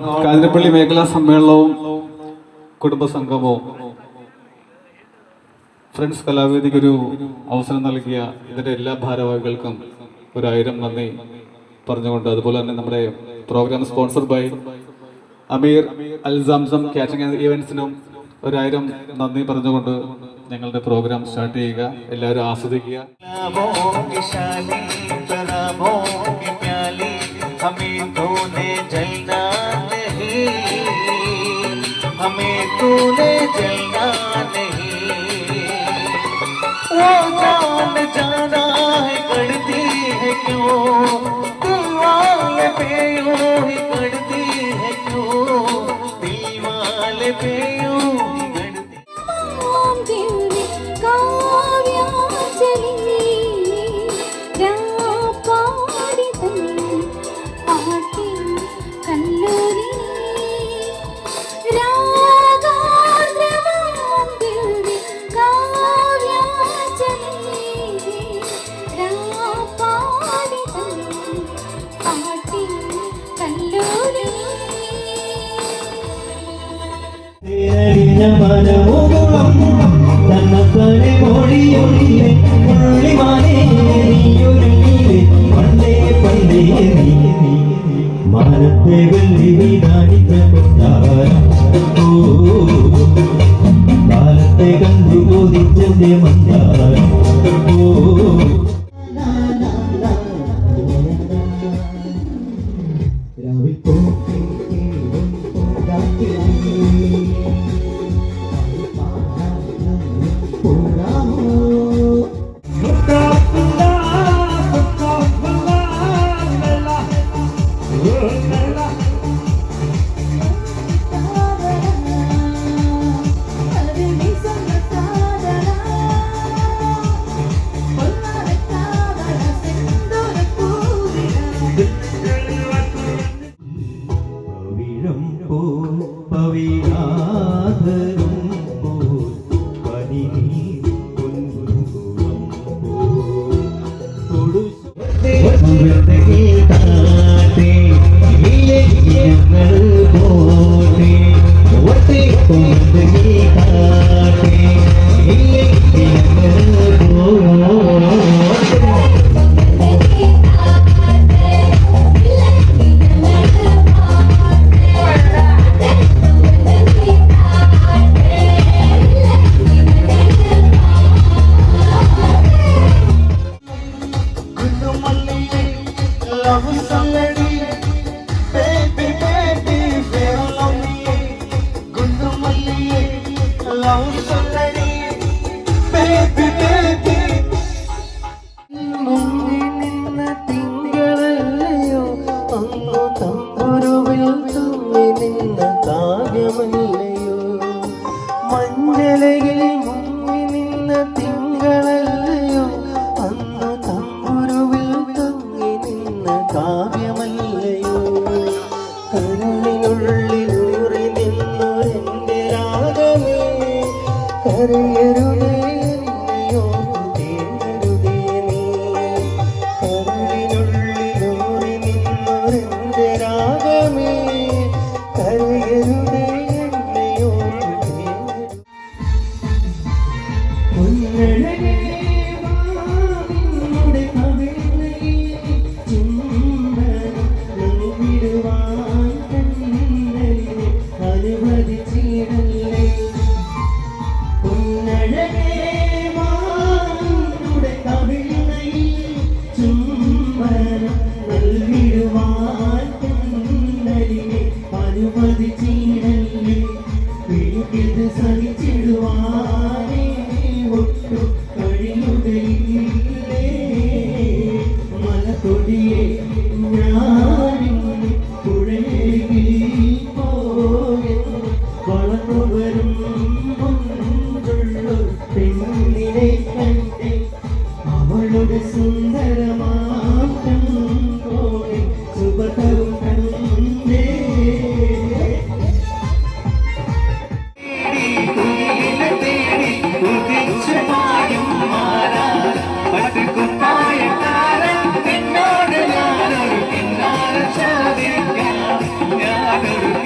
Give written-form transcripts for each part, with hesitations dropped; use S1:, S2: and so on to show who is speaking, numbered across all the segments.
S1: കാഞ്ഞിരപ്പള്ളി മേഖലാ സമ്മേളനവും കുടുംബസംഗമവും ഫ്രണ്ട്സ് കലാവേദിക്കൊരു അവസരം നൽകിയ ഇതിൻ്റെ എല്ലാ ഭാരവാഹികൾക്കും 1000 നന്ദി പറഞ്ഞുകൊണ്ട്, അതുപോലെ തന്നെ നമ്മുടെ program sponsor by Ameer Al Zamzam catering ഈവൻസിനും 1000 നന്ദി പറഞ്ഞുകൊണ്ട് ഞങ്ങളുടെ പ്രോഗ്രാം സ്റ്റാർട്ട് ചെയ്യുക. എല്ലാവരും ആസ്വദിക്കുക.
S2: हमें तूने जलना नहीं, वो जान जाना है करती है क्यों, दीवाले पे यूं ही करती है क्यों, दीवाले पे यूं ही करती।
S3: മാനത്തെ വെള്ളി വീടാനിച്ച കാലത്തെ കണ്ടു ബോധിച്ചെന്റെ മന്ദാര
S2: മഞ്ഞലയിൽ മുങ്ങി നിന്ന തിങ്കളല്ലയോ അന്ന് തമ്പുരുവിൽ തങ്ങി നിന്ന കാവ്യമല്ലയോ, കരളിനുള്ളിലൂറി നിന്നൊരെന്റെ രാഗമേ കരയരുതേ എന്നെയോ തേടരുതേ നീ, കരളിനുള്ളിലൂറി നിന്നൊരെന്റെ രാഗമേ കരയരുതേ എന്നെയോ സഹിച്ചിടുവാനേ ഒട്ടും കഴിയുകയില്ലേ മലതൊടിയെ ഞാനിന്ന് പുഴയിൽ പോയെന്ന് വളർന്നു വരും മുഞ്ചുള്ളൊരു പെണ്ണിനെ കണ്ടേ, അവളുടെ സുന്ദരമാറ്റം പോലെ സുഭതവും കണ്ടേ.
S3: ഞാനൊരു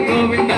S4: ഗോവിന്ദ